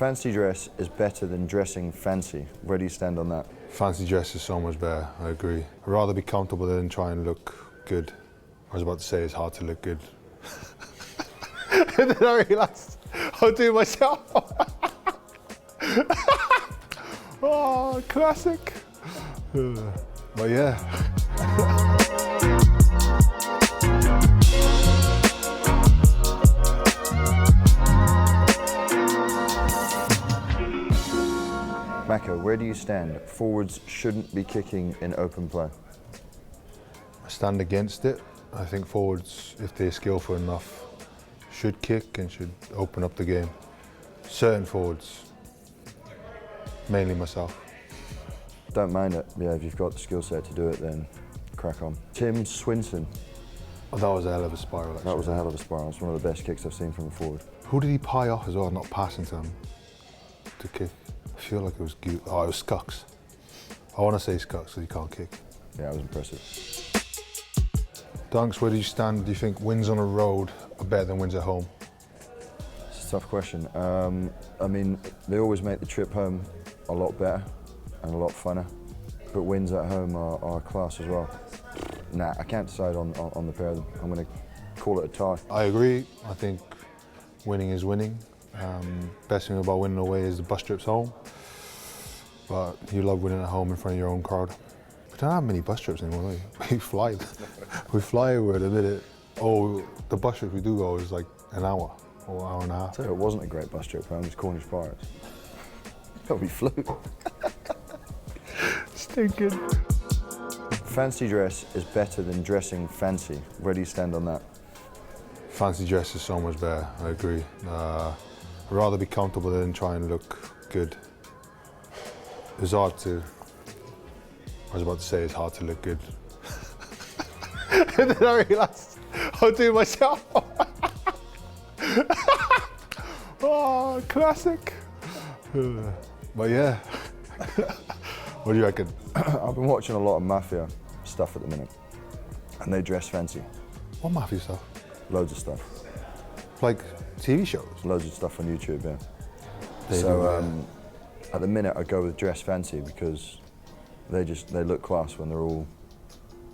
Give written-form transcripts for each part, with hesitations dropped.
Fancy dress is better than dressing fancy. Where do you stand on that? Fancy dress is so much better, I agree. I'd rather be comfortable than try and look good. I was about to say it's hard to look good. And then I realised I'll do it myself. Oh, classic. But yeah. Mako, where do you stand? Forwards shouldn't be kicking in open play. I stand against it. I think forwards, if they're skillful enough, should kick and should open up the game. Certain forwards, mainly myself. Don't mind it. Yeah, if you've got the skill set to do it, then crack on. Tim Swinson. Oh, that was a hell of a spiral, actually. That was a hell of a spiral. It's one of the best kicks I've seen from a forward. Who did he pie off as well, not passing to him to kick? I feel like it was it was Scux. I want to say Scux because he can't kick. Yeah, it was impressive. Dunks, where do you stand? Do you think wins on a road are better than wins at home? It's a tough question. I mean, they always make the trip home a lot better and a lot funner, but wins at home are class as well. Nah, I can't decide on the pair of them. I'm going to call it a tie. I agree. I think winning is winning. Best thing about winning away is the bus trips home, but you love winning at home in front of your own crowd. We don't have many bus trips anymore, do we? We fly over at a minute. Oh, the bus trip we do go is like an hour or hour and a half. So it wasn't a great bus trip home, it was Cornish Pirates. Oh, we flew. Stinking. Fancy dress is better than dressing fancy. Where do you stand on that? Fancy dress is so much better, I agree. I'd rather be comfortable than try and look good. It's hard to, I was about to say it's hard to look good. And then I realised I'll do it myself. Oh, classic. But yeah. What do you reckon? I've been watching a lot of Mafia stuff at the minute, and they dress fancy. What Mafia stuff? Loads of stuff. Like TV shows? Loads of stuff on YouTube, yeah. At the minute I go with dress fancy because they look class when they're all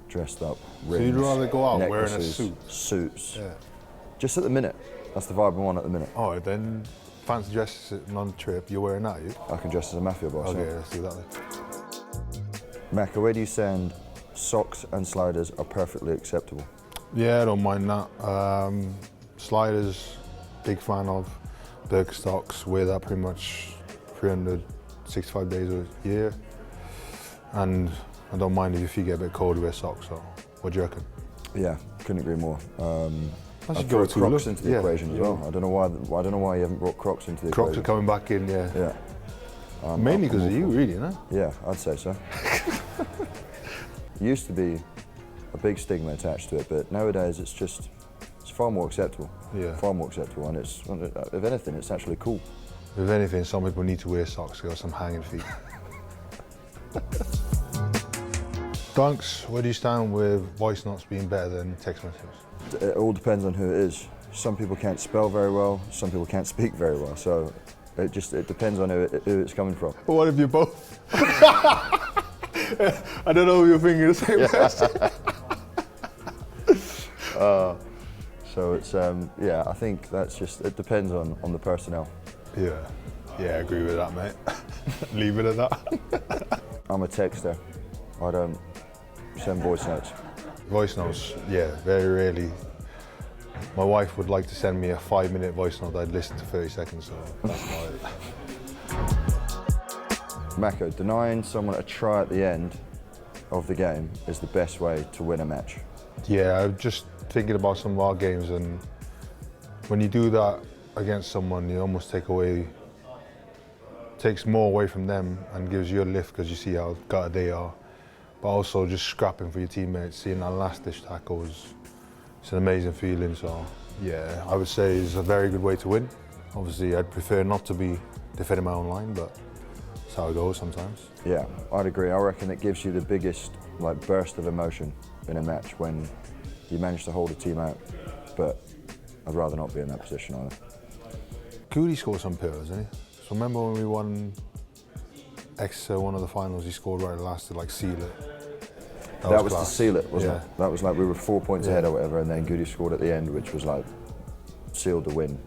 dressed up. So you'd rather go out necklaces, wearing a suit? Suits. Yeah. Just at the minute. That's the vibe I'm on at the minute. All right, then fancy dress on trip, you're wearing that, you? I can dress as a Mafia boss. Okay, yeah. let's do that then. Mako, where do you stand? Socks and sliders are perfectly acceptable. Yeah, I don't mind that. Sliders, big fan of. Birkenstocks, wear that pretty much 365 days a year. And I don't mind if your feet get a bit cold, wear socks. So, what do you reckon? Yeah, couldn't agree more. I'd throw Crocs into the equation as well. I don't know why you haven't brought Crocs into the equation. Crocs are coming back in, yeah. Yeah. Mainly because of you, really, isn't it? Yeah, I'd say so. Used to be a big stigma attached to it, but nowadays it's far more acceptable. Yeah. Far more acceptable, and if anything, it's actually cool. If anything, some people need to wear socks, got some hanging feet. Dunks, where do you stand with voice notes being better than text messages? It all depends on who it is. Some people can't spell very well, some people can't speak very well, so it depends on who it's coming from. What if you're both? I don't know if you're thinking the same person. So it's, yeah, I think it depends on the personnel. Yeah, I agree with that, mate. Leave it at that. I'm a texter. I don't send voice notes. Voice notes, yeah, very rarely. My wife would like to send me a 5-minute voice note. I'd listen to 30 seconds, so that's about it. Mako, denying someone a try at the end of the game is the best way to win a match. Yeah, I'm just thinking about some of our games, and when you do that against someone, you almost takes more away from them and gives you a lift because you see how gutted they are. But also just scrapping for your teammates, seeing that last-ditch tackle it's an amazing feeling. So yeah, I would say it's a very good way to win. Obviously, I'd prefer not to be defending my own line, but that's how it goes sometimes. Yeah, I'd agree. I reckon it gives you the biggest burst of emotion in a match when you manage to hold a team out, but I'd rather not be in that position either. Goody scored some pills, didn't he? So remember when we won Exeter, one of the finals, he scored right at the last to like seal it. That was to class. seal it, wasn't Yeah. it? That was like we were 4 points ahead or whatever, and then Goody scored at the end, which was like sealed the win.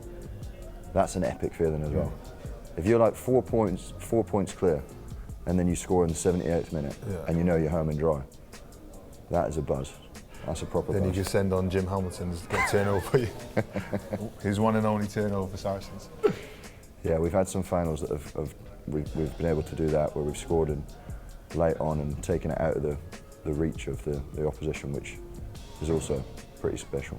That's an epic feeling as well. If you're like 4 points clear, and then you score in the 78th minute, and you know you're home and dry, that is a buzz. That's a proper Then buzz. you just send on Jim Hamilton to get turnover for you. His one and only turnover for Saracens. Yeah, we've had some finals that we've been able to do that, where we've scored in late on and taken it out of the reach of the opposition, which is also pretty special.